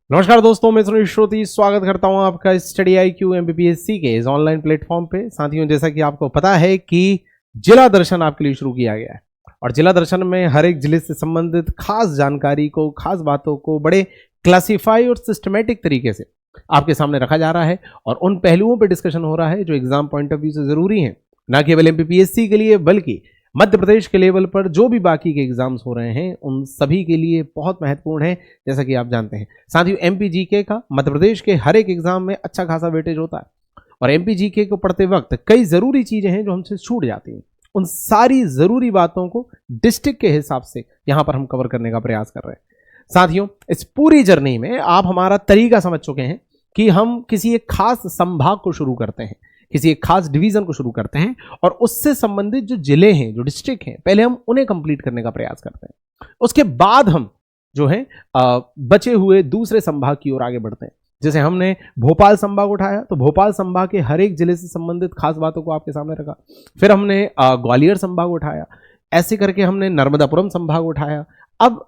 नमस्कार दोस्तों, मैं सुनील श्रोती स्वागत करता हूं आपका स्टडी IQ MPPSC के इस ऑनलाइन प्लेटफॉर्म पे। साथियों, जैसा कि आपको पता है कि जिला दर्शन आपके लिए शुरू किया गया है और जिला दर्शन में हर एक जिले से संबंधित खास जानकारी को, खास बातों को बड़े क्लासिफाई और सिस्टमेटिक तरीके से आपके सामने रखा जा रहा है और उन पहलुओं पर डिस्कशन हो रहा है जो एग्जाम पॉइंट ऑफ व्यू से जरूरी है, न केवल MPPSC के लिए बल्कि मध्य प्रदेश के लेवल पर जो भी बाकी के एग्जाम्स हो रहे हैं उन सभी के लिए बहुत महत्वपूर्ण है। जैसा कि आप जानते हैं साथियों, MPGK का मध्य प्रदेश के हर एक एग्जाम में अच्छा खासा वेटेज होता है और MPGK को पढ़ते वक्त कई जरूरी चीजें हैं जो हमसे छूट जाती हैं। उन सारी जरूरी बातों को डिस्ट्रिक्ट के हिसाब से यहां पर हम कवर करने का प्रयास कर रहे हैं। साथियों, इस पूरी जर्नी में आप हमारा तरीका समझ चुके हैं कि हम किसी एक खास संभाग को शुरू करते हैं, किसी एक खास डिवीजन को शुरू करते हैं और उससे संबंधित जो जिले हैं, जो डिस्ट्रिक्ट हैं, पहले हम उन्हें कंप्लीट करने का प्रयास करते हैं। उसके बाद हम जो है बचे हुए दूसरे संभाग की ओर आगे बढ़ते हैं। जैसे हमने भोपाल संभाग उठाया तो भोपाल संभाग के हर एक जिले से संबंधित खास बातों को आपके सामने रखा। फिर हमने ग्वालियर संभाग उठाया, ऐसे करके हमने नर्मदापुरम संभाग उठाया। अब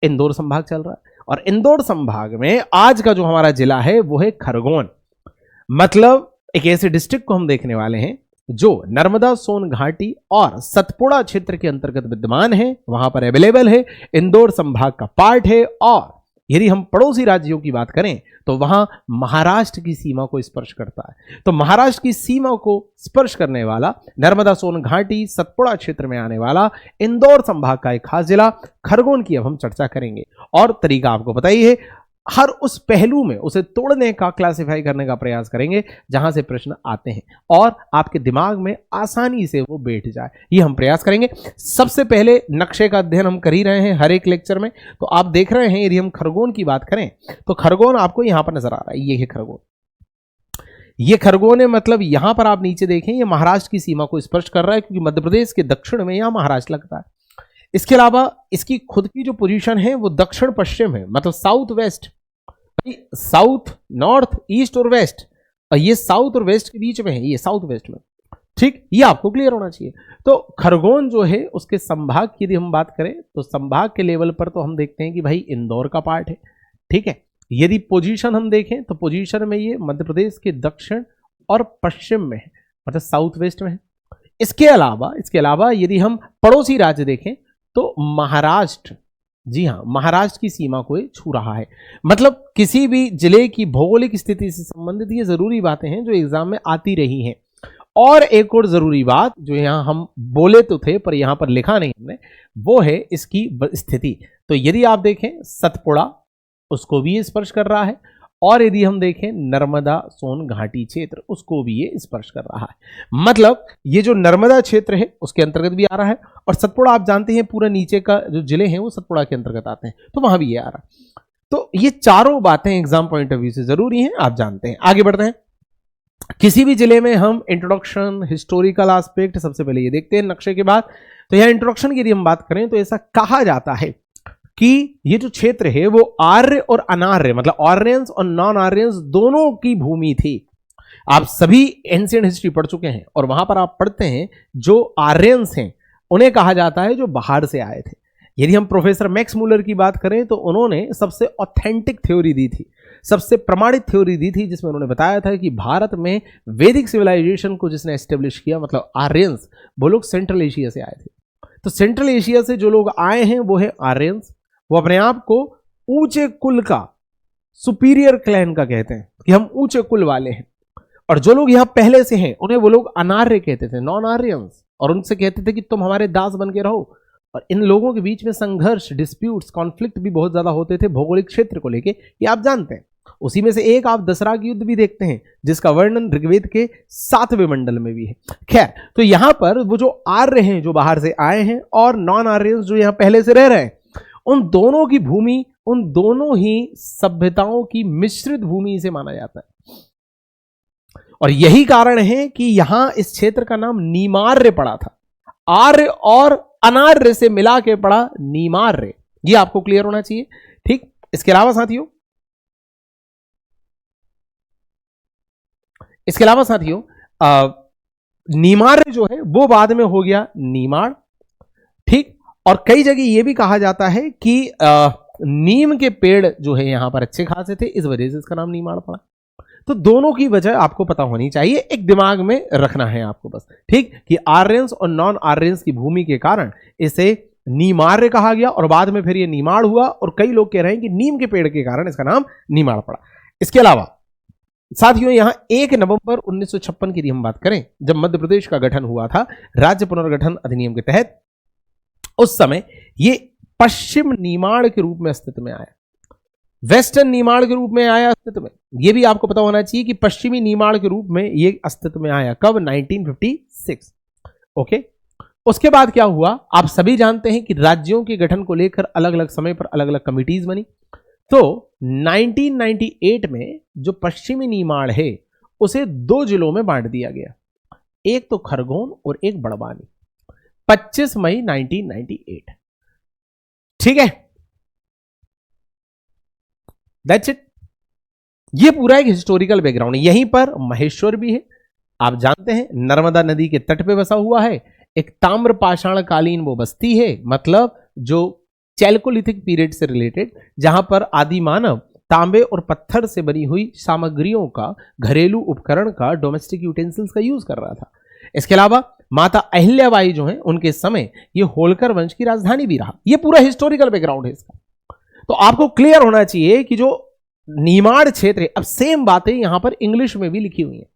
इंदौर संभाग चल रहा है और इंदौर संभाग में आज का जो हमारा जिला है वो है खरगोन। मतलब एक ऐसे डिस्ट्रिक्ट को हम देखने वाले हैं जो नर्मदा सोन घाटी और सतपुड़ा क्षेत्र के अंतर्गत विद्यमान है, वहां पर अवेलेबल है, इंदौर संभाग का पार्ट है। और यदि हम पड़ोसी राज्यों की बात करें तो वहां महाराष्ट्र की सीमा को स्पर्श करता है। तो महाराष्ट्र की सीमा को स्पर्श करने वाला नर्मदा सोन घाटी सतपुड़ा क्षेत्र में आने वाला इंदौर संभाग का एक खास जिला खरगोन की अब हम चर्चा करेंगे और तरीका आपको पता ही है। हर उस पहलू में उसे तोड़ने का, क्लासिफाई करने का प्रयास करेंगे जहां से प्रश्न आते हैं और आपके दिमाग में आसानी से वो बैठ जाए, ये हम प्रयास करेंगे। सबसे पहले नक्शे का अध्ययन हम कर ही रहे हैं हर एक लेक्चर में, तो आप देख रहे हैं। यदि हम खरगोन की बात करें तो खरगोन आपको यहां पर नजर आ रहा है, ये है खरगोन। ये खरगोन है, मतलब यहां पर आप नीचे देखें, ये महाराष्ट्र की सीमा को स्पर्श कर रहा है क्योंकि मध्य प्रदेश के दक्षिण में यहां महाराष्ट्र लगता है। इसके अलावा इसकी खुद की जो पोजीशन है वो दक्षिण पश्चिम है, मतलब south west, south north east और वेस्ट, और ये साउथ और वेस्ट के बीच में है, ये साउथ वेस्ट में। ठीक, ये आपको क्लियर होना चाहिए। तो खरगोन जो है उसके संभाग की यदि हम बात करें तो संभाग के लेवल पर तो हम देखते हैं कि भाई इंदौर का पार्ट है। ठीक है, यदि पोजीशन हम देखें तो पोजीशन में ये मध्य प्रदेश के दक्षिण और पश्चिम में है, मतलब साउथ वेस्ट में है। इसके अलावा यदि हम पड़ोसी राज्य देखें तो महाराष्ट्र, जी हां, महाराष्ट्र की सीमा को छू रहा है। मतलब किसी भी जिले की भौगोलिक स्थिति से संबंधित ये जरूरी बातें हैं जो एग्जाम में आती रही हैं। और एक और जरूरी बात जो यहां हम बोले तो थे पर यहां पर लिखा नहीं हमने, वो है इसकी स्थिति। तो यदि आप देखें सतपुड़ा, उसको भी ये स्पर्श कर रहा है, और यदि हम देखें नर्मदा सोन घाटी क्षेत्र, उसको भी ये स्पर्श कर रहा है। मतलब ये जो नर्मदा क्षेत्र है उसके अंतर्गत भी आ रहा है और सतपुड़ा आप जानते हैं पूरा नीचे का जो जिले हैं वो सतपुड़ा के अंतर्गत आते हैं, तो वहां भी ये आ रहा है। तो ये चारों बातें एग्जाम पॉइंट ऑफ व्यू से जरूरी हैं, आप जानते हैं। आगे बढ़ते हैं। किसी भी जिले में हम इंट्रोडक्शन, हिस्टोरिकल एस्पेक्ट सबसे पहले ये देखते हैं नक्शे के बाद। तो यहां इंट्रोडक्शन की यदि हम बात करें तो ऐसा कहा जाता है कि ये जो क्षेत्र है वो आर्य और अनार्य, मतलब आर्यंस और नॉन आर्यंस दोनों की भूमि थी। आप सभी एंशिएंट हिस्ट्री पढ़ चुके हैं और वहां पर आप पढ़ते हैं जो आर्यंस हैं उन्हें कहा जाता है जो बाहर से आए थे। यदि हम प्रोफेसर मैक्स मूलर की बात करें तो उन्होंने सबसे ऑथेंटिक थ्योरी दी थी, सबसे प्रमाणित थ्योरी दी थी, जिसमें उन्होंने बताया था कि भारत में वैदिक सिविलाइजेशन को जिसने एस्टेब्लिश किया, मतलब आर्यंस, वो लोग सेंट्रल एशिया से आए थे। तो सेंट्रल एशिया से जो लोग आए हैं वो है आर्यंस। वो अपने आप को ऊंचे कुल का, सुपीरियर क्लैन का कहते हैं कि हम ऊंचे कुल वाले हैं। और जो लोग यहां पहले से हैं उन्हें वो लोग अनार्य कहते थे, नॉन आर्यंस, और उनसे कहते थे कि तुम हमारे दास बन के रहो। और इन लोगों के बीच में संघर्ष, डिस्प्यूट्स, कॉन्फ्लिक्ट भी बहुत ज्यादा होते थे भौगोलिक क्षेत्र को लेके, ये आप जानते हैं। उसी में से एक आप दशरथ की युद्ध भी देखते हैं जिसका वर्णन ऋग्वेद के 7वें मंडल में भी है। खैर, तो यहां पर वो जो आर्य हैं जो बाहर से आए हैं और नॉन आर्यंस जो यहां पहले से रह रहे हैं, उन दोनों की भूमि, उन दोनों ही सभ्यताओं की मिश्रित भूमि से माना जाता है। और यही कारण है कि यहां इस क्षेत्र का नाम नीमार्य पड़ा था। आर्य और अनार्य से मिला के पड़ा नीमार्य, ये आपको क्लियर होना चाहिए। ठीक, इसके अलावा साथियों नीमार्य जो है वो बाद में हो गया नीमाड़। ठीक, और कई जगह यह भी कहा जाता है कि नीम के पेड़ जो है यहां पर अच्छे खासे थे, इस वजह से इसका नाम नीमाड़ पड़ा। तो दोनों की वजह आपको पता होनी चाहिए, एक दिमाग में रखना है आपको बस, ठीक, कि आर्यंस और नॉन आर्यंस की भूमि के कारण इसे नीमार्य कहा गया और बाद में फिर ये नीमाड़ हुआ, और कई लोग कह रहे हैं कि नीम के पेड़ के कारण इसका नाम नीमाड़ पड़ा। इसके अलावा साथियों यहां 1 नवंबर 1956 की यदि हम बात करें, जब मध्य प्रदेश का गठन हुआ था राज्य पुनर्गठन अधिनियम के तहत, उस समय ये पश्चिम नीमाड़ के रूप में अस्तित्व में आया, वेस्टर्न नीमाड़ के रूप में आया अस्तित्व में। यह भी आपको पता होना चाहिए कि पश्चिमी नीमाड़ के रूप में यह अस्तित्व में आया कब, 1956। ओके, उसके बाद क्या हुआ, आप सभी जानते हैं कि राज्यों के गठन को लेकर अलग अलग समय पर अलग अलग कमिटीज बनी। तो 1998 में जो पश्चिमी नीमाड़ है उसे 2 जिलों में बांट दिया गया, एक तो खरगोन और एक बड़वानी, 25 मई 1998। ठीक है, दैट्स इट। ये पूरा एक हिस्टोरिकल बैकग्राउंड है। यहीं पर महेश्वर भी है, आप जानते हैं नर्मदा नदी के तट पे बसा हुआ है, एक ताम्र पाषाण कालीन वो बस्ती है, मतलब जो चैल्कोलिथिक पीरियड से रिलेटेड, जहां पर आदि मानव तांबे और पत्थर से बनी हुई सामग्रियों का, घरेलू उपकरण का, डोमेस्टिक यूटेंसिल्स का यूज कर रहा था। इसके अलावा माता अहिल्याबाई जो है उनके समय ये होलकर वंश की राजधानी भी रहा। ये पूरा हिस्टोरिकल बैकग्राउंड है इसका। तो आपको क्लियर होना चाहिए कि जो नीमाड़ क्षेत्र है, अब सेम बातें यहां पर इंग्लिश में भी लिखी हुई हैं,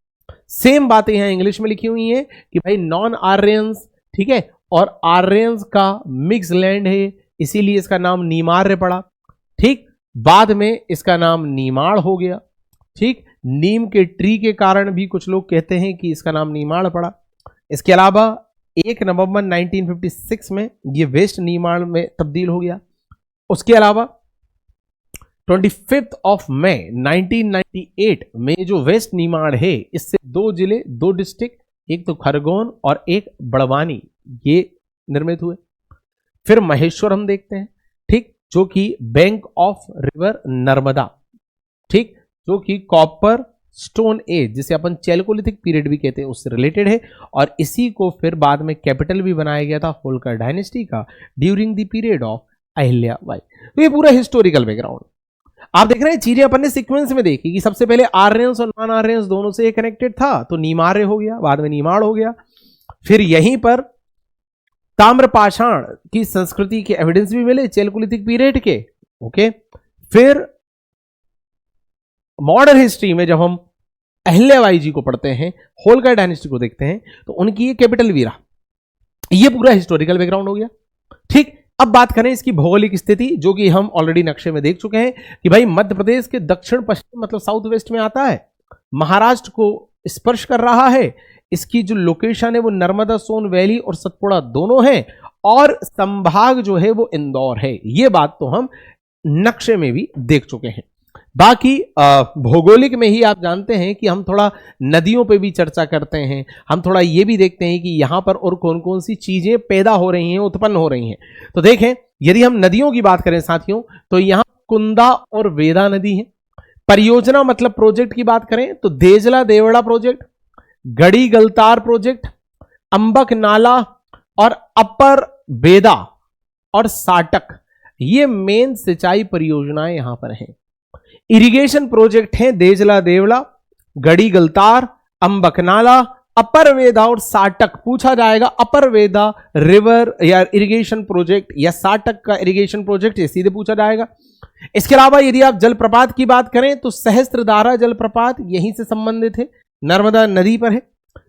सेम बातें यहां इंग्लिश में लिखी हुई हैं कि भाई नॉन आर्यंस, ठीक है, और आर्यंस का मिक्स लैंड है, इसीलिए इसका नाम नीमार्य पड़ा। ठीक, बाद में इसका नाम नीमाड़ हो गया। ठीक, नीम के ट्री के कारण भी कुछ लोग कहते हैं कि इसका नाम नीमाड़ पड़ा। इसके अलावा 1 नवंबर 1956 में ये वेस्ट नीमाड़ में तब्दील हो गया। उसके अलावा 25 मई 1998 में जो वेस्ट नीमाड़ है, इससे 2 जिले, 2 डिस्ट्रिक्ट, एक तो खरगोन और एक बड़वानी, ये निर्मित हुए। फिर महेश्वर हम देखते हैं, ठीक, जो कि बैंक ऑफ रिवर नर्मदा, ठीक, जो कि कॉपर स्टोन एज, जिसे अपन चैल्कोलिथिक पीरियड भी कहते हैं, उससे रिलेटेड है। और इसी को फिर बाद में कैपिटल भी बनाया गया था होलकर डायनेस्टी का during the period of Ahilyabai. तो ये पूरा हिस्टोरिकल बैकग्राउंड आप देख रहे हैं। चीजें अपन ने सीक्वेंस में देखी कि सबसे पहले आर्यंस और नॉन आर्यंस दोनों से कनेक्टेड था, तो नीमार्य हो गया, बाद में नीमाड़ हो गया। फिर यहीं पर ताम्रपाषाण की संस्कृति के एविडेंस भी मिले चैल्कोलिथिक पीरियड के। ओके, फिर मॉडर्न हिस्ट्री में जब हम अहिल्याबाई जी को पढ़ते हैं, होलकर डायनेस्टी को देखते हैं, तो उनकी ये कैपिटल भी रहा। ये पूरा हिस्टोरिकल बैकग्राउंड हो गया। ठीक, अब बात करें इसकी भौगोलिक स्थिति, जो कि हम ऑलरेडी नक्शे में देख चुके हैं कि भाई मध्य प्रदेश के दक्षिण पश्चिम मतलब साउथ वेस्ट में आता है, महाराष्ट्र को स्पर्श कर रहा है, इसकी जो लोकेशन है वो नर्मदा सोन वैली और सतपुड़ा दोनों है, और संभाग जो है वो इंदौर है। ये बात तो हम नक्शे में भी देख चुके हैं। बाकी भौगोलिक में ही आप जानते हैं कि हम थोड़ा नदियों पे भी चर्चा करते हैं, हम थोड़ा ये भी देखते हैं कि यहां पर और कौन कौन सी चीजें पैदा हो रही हैं, उत्पन्न हो रही हैं। तो देखें, यदि हम नदियों की बात करें साथियों, तो यहां कुंदा और वेदा नदी है। परियोजना मतलब प्रोजेक्ट की बात करें तो देजला देवड़ा प्रोजेक्ट, गड़ी गलतार प्रोजेक्ट, अंबक नाला और अपर बेदा और साटक, ये मेन सिंचाई परियोजनाएं यहां पर हैं। इरिगेशन प्रोजेक्ट हैं देजला देवड़ा, गड़ी गलतार, अंबक नाला, अपर वेदा और साटक। पूछा जाएगा अपर वेदा रिवर या इरिगेशन प्रोजेक्ट या साटक का इरिगेशन प्रोजेक्ट, ये सीधे पूछा जाएगा। इसके अलावा यदि आप जलप्रपात की बात करें तो सहस्त्रधारा जलप्रपात यहीं से संबंधित है, नर्मदा नदी पर है।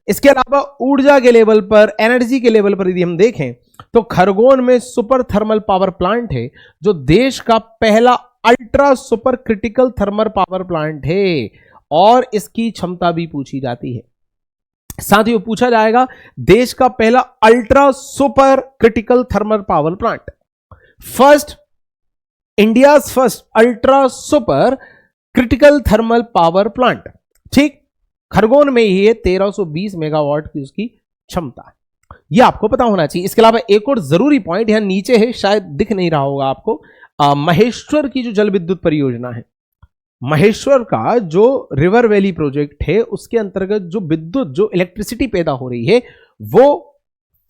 इसके अलावा ऊर्जा के लेवल पर, एनर्जी के लेवल पर यदि हम देखें तो खरगोन में सुपर थर्मल पावर प्लांट है, जो देश का पहला ultra super critical thermal power plant है, और इसकी क्षमता भी पूछी जाती है। साथ ही पूछा जाएगा देश का पहला ultra super critical thermal power plant, India first ultra super critical thermal power plant. ठीक, खरगोन में ही है, 1320 मेगावाट की उसकी क्षमता, यह आपको पता होना चाहिए। इसके अलावा एक और जरूरी पॉइंट यहां नीचे है, शायद दिख नहीं रहा होगा आपको, महेश्वर की जो जल विद्युत परियोजना है, महेश्वर का जो रिवर वैली प्रोजेक्ट है, उसके अंतर्गत जो विद्युत, जो इलेक्ट्रिसिटी पैदा हो रही है वो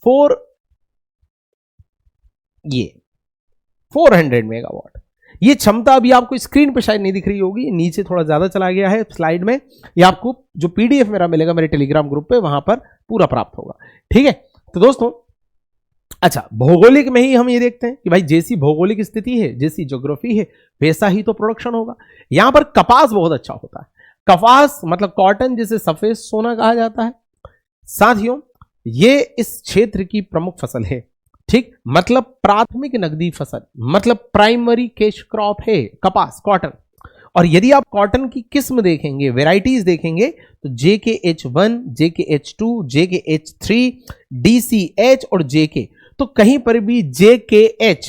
400 मेगावाट, ये क्षमता अभी आपको स्क्रीन पे शायद नहीं दिख रही होगी, नीचे थोड़ा ज्यादा चला गया है स्लाइड में, ये आपको जो पीडीएफ मेरा मिलेगा मेरे टेलीग्राम ग्रुप पे वहां पर पूरा प्राप्त होगा। ठीक है, तो दोस्तों अच्छा, भौगोलिक में ही हम ये देखते हैं कि भाई जैसी भौगोलिक स्थिति है, जैसी ज्योग्राफी है, वैसा ही तो प्रोडक्शन होगा। यहां पर कपास बहुत अच्छा होता है। कपास मतलब कॉटन, जिसे सफेद सोना कहा जाता है। साथियों, ये इस क्षेत्र की प्रमुख फसल है। ठीक, मतलब प्राथमिक नकदी फसल, मतलब प्राइमरी कैश क्रॉप है कपास, कॉटन। और यदि आप कॉटन की किस्म देखेंगे, वेराइटीज देखेंगे, तो JKH1, JKH2, JKH3, DCH और JK, तो कहीं पर भी JKH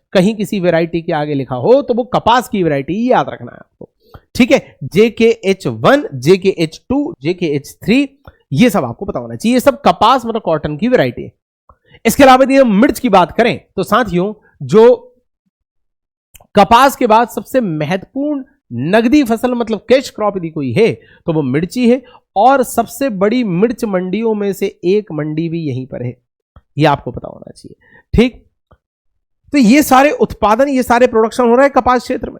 कहीं किसी वैरायटी के आगे लिखा हो तो वो कपास की वैरायटी, याद रखना है आपको। ठीक है, JKH1, JKH2, JKH3, ये सब आपको पता होना चाहिए। ये सब कपास मतलब कॉटन की वैरायटी है। इसके अलावा यदि हम मिर्च की बात करें तो साथियों, जो कपास के बाद सबसे महत्वपूर्ण नगदी फसल मतलब कैश क्रॉप यदि कोई है तो वो मिर्ची है। और सबसे बड़ी मिर्च मंडियों में से एक मंडी भी यहीं पर है, ये आपको पता होना चाहिए। ठीक, तो ये सारे उत्पादन, ये सारे प्रोडक्शन हो रहा है कपास क्षेत्र में,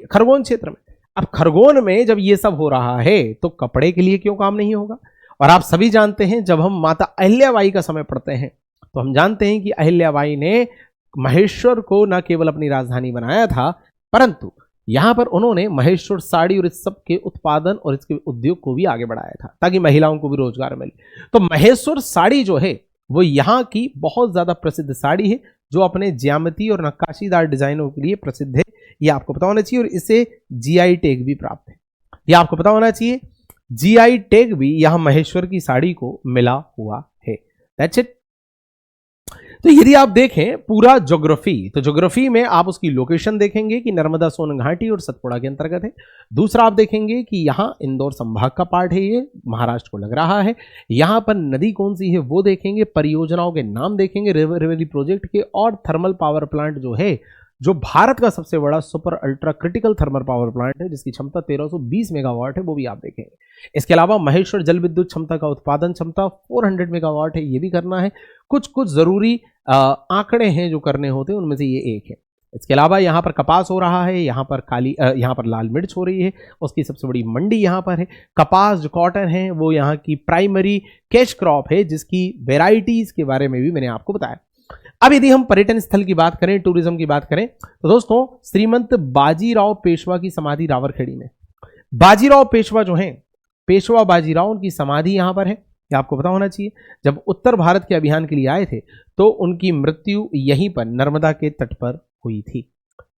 खरगोन क्षेत्र में। अब खरगोन में जब ये सब हो रहा है तो कपड़े के लिए क्यों काम नहीं होगा। और आप सभी जानते हैं, जब हम माता अहिल्याबाई का समय पढ़ते हैं तो हम जानते हैं कि अहिल्याबाई ने महेश्वर को न केवल अपनी राजधानी बनाया था, परंतु यहां पर उन्होंने महेश्वर साड़ी और इस सब के उत्पादन और इसके उद्योग को भी आगे बढ़ाया था ताकि महिलाओं को भी रोजगार मिले। तो महेश्वर साड़ी जो है वो यहाँ की बहुत ज्यादा प्रसिद्ध साड़ी है, जो अपने ज्यामिति और नक्काशीदार डिजाइनों के लिए प्रसिद्ध है। ये आपको पता होना चाहिए। और इसे जीआई टैग भी प्राप्त है, ये आपको पता होना चाहिए। जीआई टैग भी यहां महेश्वर की साड़ी को मिला हुआ है। That's it. तो यदि आप देखें पूरा ज्योग्राफी, तो ज्योग्राफी में आप उसकी लोकेशन देखेंगे कि नर्मदा सोन घाटी और सतपुड़ा के अंतर्गत है। दूसरा आप देखेंगे कि यहां इंदौर संभाग का पार्ट है, ये महाराष्ट्र को लग रहा है। यहां पर नदी कौन सी है वो देखेंगे, परियोजनाओं के नाम देखेंगे, रिवरी प्रोजेक्ट के, और थर्मल पावर प्लांट जो है, जो भारत का सबसे बड़ा super ultra critical thermal power plant है जिसकी क्षमता 1320 मेगावाट है, वो भी आप देखेंगे। इसके अलावा महेश्वर जल विद्युत क्षमता का उत्पादन क्षमता 400 मेगावाट है, ये भी करना है। कुछ जरूरी आंकड़े हैं जो करने होते हैं, उनमें से ये एक है। इसके अलावा यहाँ पर कपास हो रहा है, यहाँ पर लाल मिर्च हो रही है, उसकी सबसे बड़ी मंडी यहाँ पर है। कपास जो कॉटन है वो यहाँ की प्राइमरी कैश क्रॉप है, जिसकी वेराइटीज के बारे में भी मैंने आपको बताया। अब यदि हम पर्यटन स्थल की बात करें, टूरिज्म की बात करें, तो दोस्तों श्रीमंत बाजीराव पेशवा की समाधि रावरखेड़ी में। बाजीराव पेशवा जो हैं, पेशवा बाजीराव, उनकी समाधि यहां पर है, ये आपको पता होना चाहिए। जब उत्तर भारत के अभियान के लिए आए थे तो उनकी मृत्यु यहीं पर नर्मदा के तट पर हुई थी।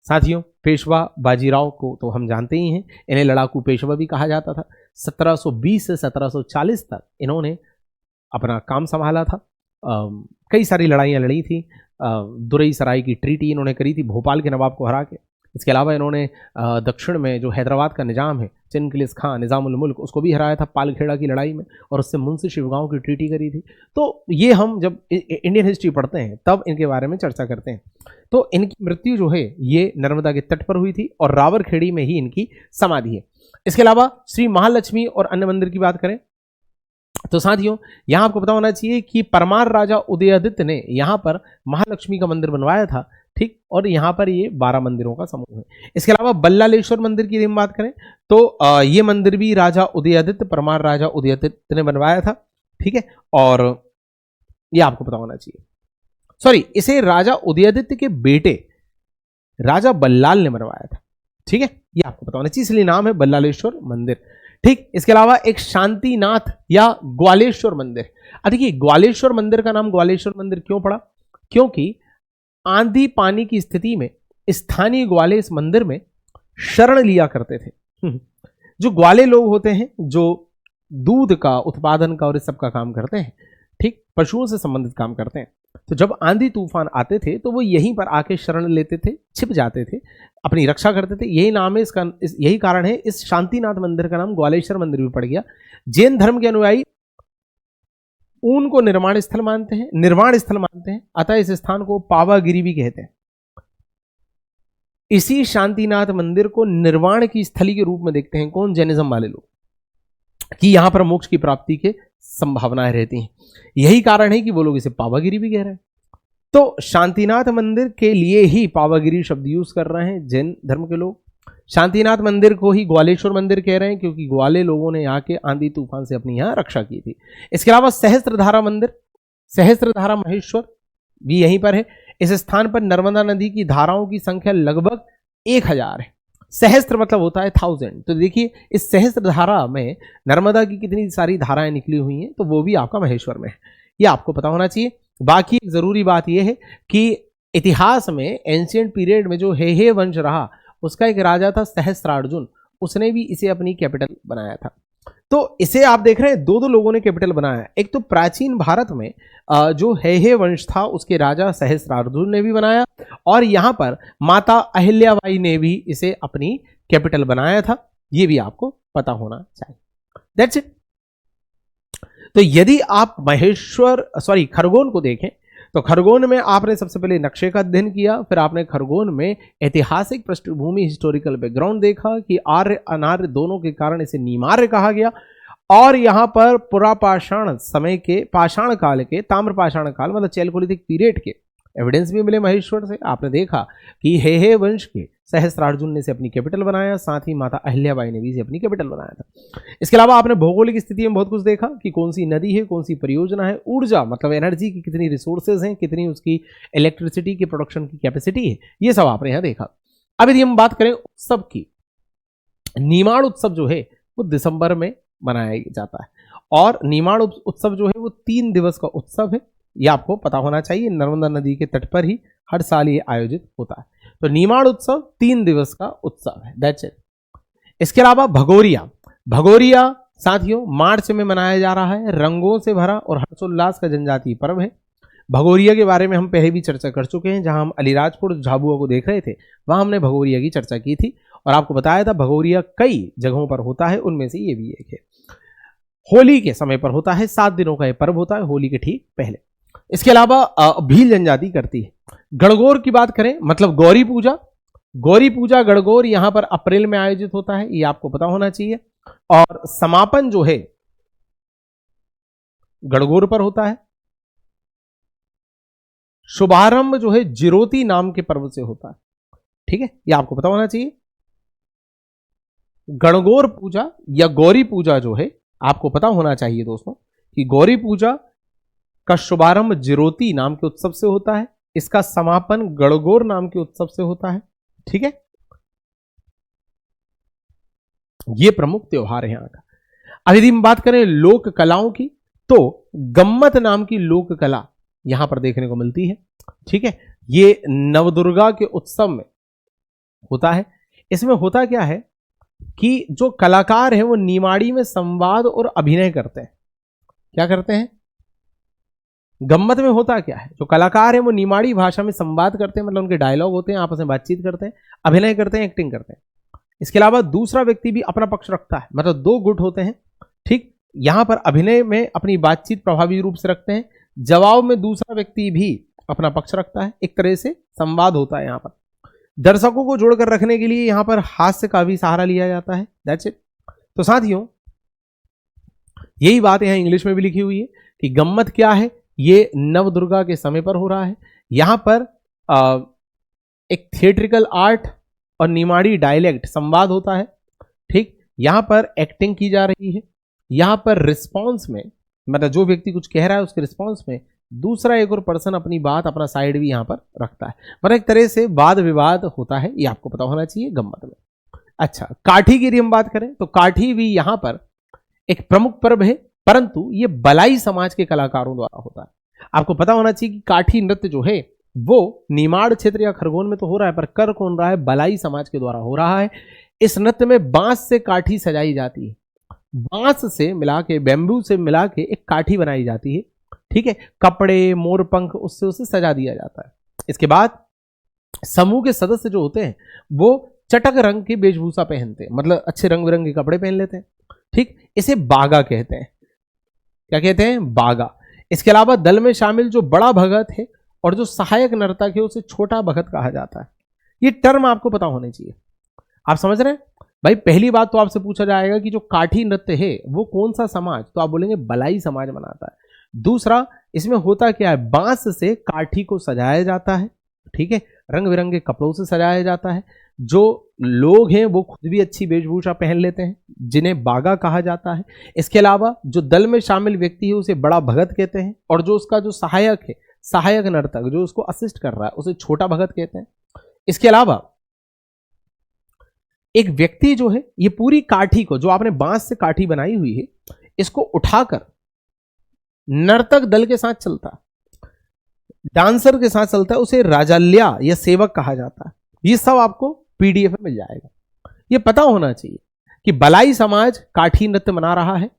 साथियों, पेशवा बाजीराव को तो हम जानते ही हैं, इन्हें लड़ाकू पेशवा भी कहा जाता था। 1720 से 1740 तक इन्होंने अपना काम संभाला था। कई सारी लड़ाइयाँ लड़ी थी। दुरई सराय की ट्रीटी इन्होंने करी थी भोपाल के नवाब को हरा के। इसके अलावा इन्होंने दक्षिण में जो हैदराबाद का निजाम है, चिनकिलिस खां, निजामुल मुल्क, उसको भी हराया था पालखेड़ा की लड़ाई में, और उससे मुंशी शिवगांव की ट्रीटी करी थी। तो ये हम जब इंडियन हिस्ट्री पढ़ते हैं तब इनके बारे में चर्चा करते हैं। तो इनकी मृत्यु जो है ये नर्मदा के तट पर हुई थी और रावरखेड़ी में ही इनकी समाधि है। इसके अलावा श्री महालक्ष्मी और अन्य मंदिर की बात करें तो साथियों, यहां आपको पता होना चाहिए कि परमार राजा उदयादित्य ने यहां पर महालक्ष्मी का मंदिर बनवाया था। ठीक, और यहां पर ये 12 मंदिरों का समूह है। इसके अलावा बल्लालेश्वर मंदिर की हम बात करें तो ये मंदिर भी राजा उदयादित्य, परमार राजा उदयादित्य ने बनवाया था। ठीक है, और ये आपको पता होना चाहिए। सॉरी, इसे राजा उदयादित्य के बेटे राजा बल्लाल ने बनवाया था। ठीक है, ये आपको पता होना चाहिए, इसलिए नाम है बल्लालेश्वर मंदिर। ठीक, इसके अलावा एक शांतिनाथ या ग्वालेश्वर मंदिर। देखिए, ग्वालेश्वर मंदिर का नाम ग्वालेश्वर मंदिर क्यों पड़ा? क्योंकि आंधी पानी की स्थिति में स्थानीय ग्वाले इस मंदिर में शरण लिया करते थे। जो ग्वाले लोग होते हैं जो दूध का उत्पादन का और इस सब का काम करते हैं, ठीक, पशुओं से संबंधित काम करते हैं, तो जब आंधी तूफान आते थे तो वो यहीं पर आके शरण लेते थे, छिप जाते थे, अपनी रक्षा करते थे। यही नाम है इसका, यही कारण है इस शांतिनाथ मंदिर का नाम ग्वालेश्वर मंदिर भी पड़ गया। जैन धर्म के अनुयायी ऊन को निर्माण स्थल मानते हैं, अतः इस स्थान को पावागिरी भी कहते हैं। इसी शांतिनाथ मंदिर को निर्वाण की स्थली के रूप में देखते हैं कौन? जैनिज्म वाले लोग, कि यहां पर मोक्ष की प्राप्ति के संभावनाएं रहती हैं। यही कारण है कि वो लोग इसे पावागिरी भी कह रहे हैं। तो शांतिनाथ मंदिर के लिए ही पावागिरी शब्द यूज कर रहे हैं जैन धर्म के लोग। शांतिनाथ मंदिर को ही ग्वालेश्वर मंदिर कह रहे हैं क्योंकि ग्वाले लोगों ने यहाँ के आंधी तूफान से अपनी यहाँ रक्षा की थी। इसके अलावा सहस्त्रधारा मंदिर, सहस्त्रधारा महेश्वर भी यहीं पर है। इस स्थान पर नर्मदा नदी की धाराओं की संख्या लगभग 1000 है। सहस्त्र मतलब होता है 1000। तो देखिए इस सहस्त्र धारा में नर्मदा की कितनी सारी धाराएं निकली हुई हैं, तो वो भी आपका महेश्वर में है, ये आपको पता होना चाहिए। बाकी एक जरूरी बात यह है कि इतिहास में एंशियंट पीरियड में जो हे वंश रहा उसका एक राजा था सहस्त्रार्जुन, उसने भी इसे अपनी कैपिटल बनाया था। तो इसे आप देख रहे हैं दो लोगों ने कैपिटल बनाया। एक तो प्राचीन भारत में जो हे वंश था उसके राजा सहस्त्रार्जुन ने भी बनाया, और यहां पर माता अहिल्याबाई ने भी इसे अपनी कैपिटल बनाया था, ये भी आपको पता होना चाहिए। That's it. तो यदि आप खरगोन को देखें तो खरगोन में आपने सबसे पहले नक्शे का अध्ययन किया, फिर आपने खरगोन में ऐतिहासिक पृष्ठभूमि हिस्टोरिकल बैकग्राउंड देखा कि आर्य अनार्य दोनों के कारण इसे नीमार्य कहा गया, और यहां पर पुरापाषाण समय के पाषाण काल के ताम्रपाषाण काल मतलब चैल्कोलिथिक पीरियड के एविडेंस भी मिले महेश्वर से। आपने देखा कि हे वंश के सहस्त्रार्जुन ने इसे अपनी कैपिटल बनाया, साथ ही माता अहिल्याबाई ने भी इसे अपनी कैपिटल बनाया था। इसके अलावा आपने भौगोलिक स्थिति में बहुत कुछ देखा कि कौन सी नदी है, कौन सी परियोजना है, ऊर्जा मतलब एनर्जी की कितनी रिसोर्सेज हैं, कितनी उसकी इलेक्ट्रिसिटी की प्रोडक्शन की कैपेसिटी है, ये सब आपने यहाँ देखा। अब यदि हम बात करें उत्सव की, नीमाड़ उत्सव जो है वो दिसंबर में मनाया जाता है, और नीमाड़ उत्सव जो है वो 3 दिवस का उत्सव है, ये आपको पता होना चाहिए। नर्मदा नदी के तट पर ही हर साल ये आयोजित होता है। तो नीमाड़ उत्सव 3 दिवस का उत्सव है, दैट्स इट। इसके अलावा भगोरिया साथियों मार्च में मनाया जा रहा है, रंगों से भरा और हर्षोल्लास का जनजातीय पर्व है। भगोरिया के बारे में हम पहले भी चर्चा कर चुके हैं, जहां हम अलीराजपुर झाबुआ को देख रहे थे वहां हमने भगोरिया की चर्चा की थी और आपको बताया था भगोरिया कई जगहों पर होता है, उनमें से ये भी एक है। होली के समय पर होता है, 7 दिनों का यह पर्व होता है, होली के ठीक पहले। इसके अलावा भील जनजाति करती है। गणगौर की बात करें मतलब गौरी पूजा गणगौर यहां पर अप्रैल में आयोजित होता है, ये आपको पता होना चाहिए। और समापन जो है गणगौर पर होता है, शुभारंभ जो है जिरोती नाम के पर्व से होता है, ठीक है, ये आपको पता होना चाहिए। गणगौर पूजा या गौरी पूजा जो है आपको पता होना चाहिए दोस्तों कि गौरी पूजा का शुभारंभ जिरोती नाम के उत्सव से होता है, इसका समापन गणगौर नाम के उत्सव से होता है, ठीक है। ये प्रमुख त्योहार है यहां का। अब यदि हम बात करें लोक कलाओं की तो गम्मत नाम की लोक कला यहां पर देखने को मिलती है, ठीक है। ये नवदुर्गा के उत्सव में होता है। इसमें होता क्या है कि जो कलाकार हैं वो निमाड़ी में संवाद और अभिनय करते हैं। क्या करते हैं? गम्मत में होता क्या है, जो कलाकार हैं वो निमाड़ी भाषा में संवाद करते हैं, मतलब उनके डायलॉग होते हैं, आपस में बातचीत करते हैं, अभिनय करते हैं, एक्टिंग करते हैं। इसके अलावा दूसरा व्यक्ति भी अपना पक्ष रखता है, मतलब 2 गुट होते हैं, ठीक। यहां पर अभिनय में अपनी बातचीत प्रभावी रूप से रखते हैं, जवाब में दूसरा व्यक्ति भी अपना पक्ष रखता है, एक तरह से संवाद होता है। यहां पर दर्शकों को जोड़कर रखने के लिए यहां पर हास्य का भी सहारा लिया जाता है, दैट्स इट। तो साथियों यही बात यहां इंग्लिश में भी लिखी हुई है कि गम्मत क्या है, ये नवदुर्गा के समय पर हो रहा है। यहां पर एक थिएट्रिकल आर्ट और निमाड़ी डायलेक्ट संवाद होता है, ठीक। यहां पर एक्टिंग की जा रही है, यहां पर रिस्पॉन्स में मतलब जो व्यक्ति कुछ कह रहा है उसके रिस्पॉन्स में दूसरा एक और पर्सन अपनी बात अपना साइड भी यहां पर रखता है, मतलब एक तरह से वाद विवाद होता है, ये आपको पता होना चाहिए गम्मत में। अच्छा, काठी की यदि हम बात करें तो काठी भी यहां पर एक प्रमुख पर्व है, परंतु ये बलाई समाज के कलाकारों द्वारा होता है। आपको पता होना चाहिए कि काठी नृत्य जो है वो निमाड़ क्षेत्र या खरगोन में तो हो रहा है, पर कर कौन रहा है? बलाई समाज के द्वारा हो रहा है। इस नृत्य में बांस से काठी सजाई जाती है, बांस से मिला के, बैम्बू से मिला के एक काठी बनाई जाती है, ठीक है। कपड़े मोरपंख उससे उसे सजा दिया जाता है। इसके बाद समूह के सदस्य जो होते हैं वो चटक रंग की वेशभूषा पहनते हैं, मतलब अच्छे रंग बिरंगे कपड़े पहन लेते हैं, ठीक। इसे बागा कहते हैं। क्या कहते हैं? बागा। इसके अलावा दल में शामिल जो बड़ा भगत है और जो सहायक नर्तक है उसे छोटा भगत कहा जाता है। ये टर्म आपको पता होने चाहिए। आप समझ रहे हैं भाई? पहली बात तो आपसे पूछा जाएगा कि जो काठी नृत्य है वो कौन सा समाज, तो आप बोलेंगे बलाई समाज मनाता है। दूसरा, इसमें होता क्या है, बांस से काठी को सजाया जाता है, ठीक है, रंग बिरंगे कपड़ों से सजाया जाता है। जो लोग हैं वो खुद भी अच्छी वेशभूषा पहन लेते हैं, जिन्हें बागा कहा जाता है। इसके अलावा जो दल में शामिल व्यक्ति है उसे बड़ा भगत कहते हैं, और जो उसका जो सहायक है, सहायक नर्तक जो उसको असिस्ट कर रहा है, उसे छोटा भगत कहते हैं। इसके अलावा एक व्यक्ति जो है, ये पूरी काठी को, जो आपने बांस से काठी बनाई हुई है, इसको उठाकर नर्तक दल के साथ चलता है, डांसर के साथ चलता है, उसे राजाल्या या सेवक कहा जाता है। ये सब आपको पीडीएफ में मिल जाएगा। ये पता होना चाहिए कि बलाई समाज काठी नृत्य बना रहा है,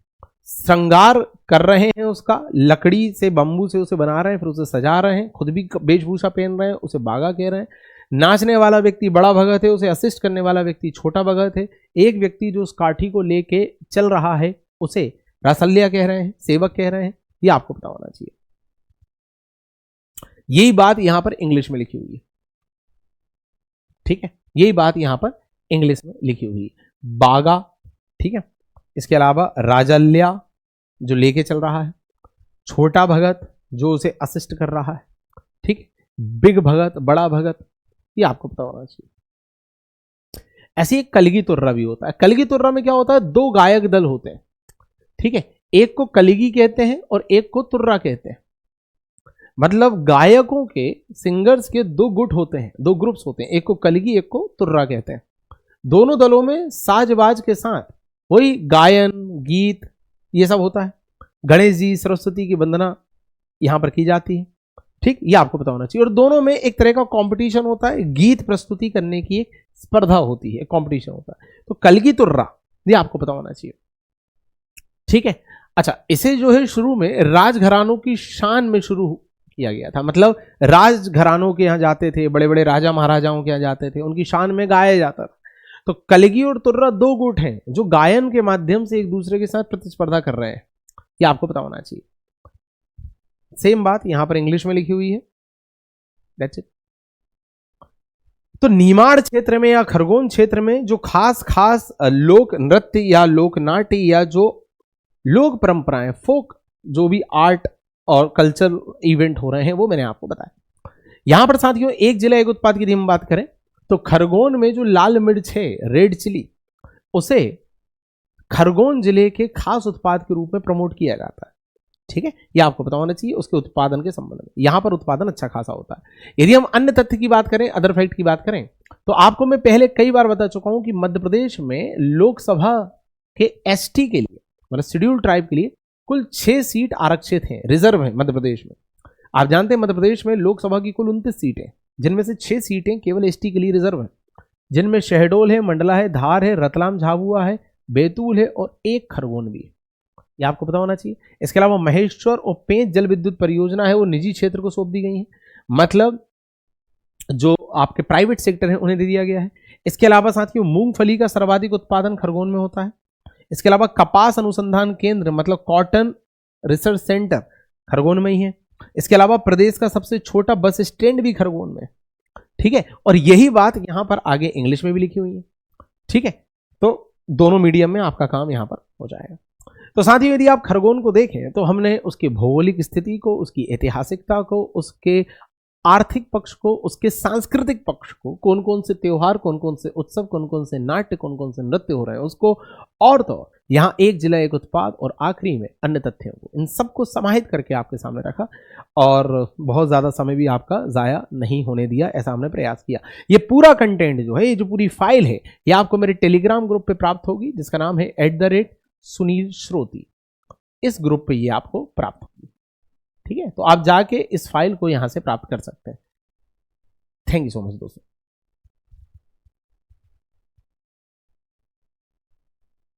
श्रृंगार कर रहे हैं उसका, लकड़ी से, बंबू से उसे बना रहे हैं, फिर उसे सजा रहे हैं, खुद भी वेशभूषा पहन रहे हैं, उसे बागा कह रहे हैं। नाचने वाला व्यक्ति बड़ा भगत है, उसे असिस्ट करने वाला व्यक्ति छोटा भगत है। एक व्यक्ति जो उस काठी को लेके चल रहा है उसे रासल्या कह रहे हैं, सेवक कह रहे हैं। ये आपको पता होना चाहिए। यही बात यहां पर इंग्लिश में लिखी हुई है, ठीक है, यही बात यहां पर इंग्लिश में लिखी हुई है, बागा, ठीक है। इसके अलावा राजल्या जो लेके चल रहा है, छोटा भगत जो उसे असिस्ट कर रहा है, ठीक है, बिग भगत, बड़ा भगत, ये आपको पता होना चाहिए। ऐसे एक कलगी तुर्रा भी होता है। कलगी तुर्रा में क्या होता है, दो गायक दल होते हैं, ठीक है, एक को कलगी कहते हैं और एक को तुर्रा कहते हैं। मतलब गायकों के, सिंगर्स के दो गुट होते हैं, दो ग्रुप्स होते हैं, एक को कलगी एक को तुर्रा कहते हैं। दोनों दलों में साजबाज के साथ वही गायन, गीत, ये सब होता है। गणेश जी, सरस्वती की वंदना यहां पर की जाती है, ठीक, ये आपको पता होना चाहिए। और दोनों में एक तरह का कंपटीशन होता है, गीत प्रस्तुति करने की एक स्पर्धा होती है, कंपटीशन होता है। तो कलगी तुर्रा, ये आपको पता होना चाहिए, ठीक है। अच्छा, इसे जो है शुरू में राजघरानों की शान में शुरू किया गया था। मतलब राजघरानों के यहां जाते थे, बड़े बड़े राजा महाराजाओं के यहां जाते थे, उनकी शान में गाया जाता था। तो कलगी और तुर्रा दो गुट हैं जो गायन के माध्यम से एक दूसरे के साथ प्रतिस्पर्धा कर रहे हैं, ये आपको पता होना चाहिए। सेम बात यहां पर इंग्लिश में लिखी हुई है, दैट्स इट। तो नीमाड़ क्षेत्र में या खरगोन क्षेत्र में जो खास खास लोक नृत्य या लोक नाट्य या जो लोक परंपराएं, फोक जो भी आर्ट और कल्चर इवेंट हो रहे हैं, वो मैंने आपको बताया। यहां पर साथियों एक जिला एक उत्पाद की हम बात करें तो खरगोन में जो लाल मिर्च है, रेड चिली, उसे खरगोन जिले के खास उत्पाद के रूप में प्रमोट किया जाता है, ठीक है, ये आपको पता होना चाहिए उसके उत्पादन के संबंध में। यहां पर उत्पादन अच्छा खासा होता है। यदि हम अन्य तथ्य की बात करें, अदर फैक्ट की बात करें, तो आपको मैं पहले कई बार बता चुका हूं कि मध्य प्रदेश में लोकसभा के एसटी के लिए, मतलब शेड्यूल ट्राइब के लिए कुल 6 सीट आरक्षित हैं, रिजर्व है मध्य प्रदेश में। आप जानते हैं मध्य प्रदेश में लोकसभा की कुल 29 सीटें, जिनमें से 6 सीटें केवल एसटी के लिए रिजर्व है, जिनमें शहडोल है, मंडला है, धार है, रतलाम झाबुआ है, बैतूल है और एक खरगोन भी है, ये आपको पता होना चाहिए। इसके अलावा महेश्वर और पेंच जल विद्युत परियोजना है वो निजी क्षेत्र को सौंप दी गई है, मतलब जो आपके प्राइवेट सेक्टर है उन्हें दे दिया गया है। इसके अलावा साथियों मूंगफली का सर्वाधिक उत्पादन खरगोन में होता है। इसके अलावा कपास अनुसंधान केंद्र मतलब कॉटन रिसर्च सेंटर खरगोन में ही है। इसके अलावा प्रदेश का सबसे छोटा बस स्टैंड भी खरगोन में, ठीक है, और यही बात यहां पर आगे इंग्लिश में भी लिखी हुई है, ठीक है। तो दोनों मीडियम में आपका काम यहां पर हो जाएगा। तो साथियों यदि आप खरगोन को देखें तो हमने उसकी भौगोलिक स्थिति को, उसकी ऐतिहासिकता को, उसके आर्थिक पक्ष को, उसके सांस्कृतिक पक्ष को, कौन कौन से त्योहार, कौन कौन से उत्सव, कौन कौन से नाट्य, कौन कौन से नृत्य हो रहे हैं उसको, और तो यहां एक जिला एक उत्पाद, और आखिरी में अन्य तथ्यों को, इन सबको समाहित करके आपके सामने रखा और बहुत ज्यादा समय भी आपका जाया नहीं होने दिया, ऐसा हमने प्रयास किया। ये पूरा कंटेंट जो है, ये जो पूरी फाइल है, ये आपको मेरे टेलीग्राम ग्रुप पे प्राप्त होगी, जिसका नाम है @सुनील श्रोती। इस ग्रुप पे ये आपको प्राप्त होगी, ठीक है। तो आप जाके इस फाइल को यहां से प्राप्त कर सकते हैं। थैंक यू सो मच दोस्तों।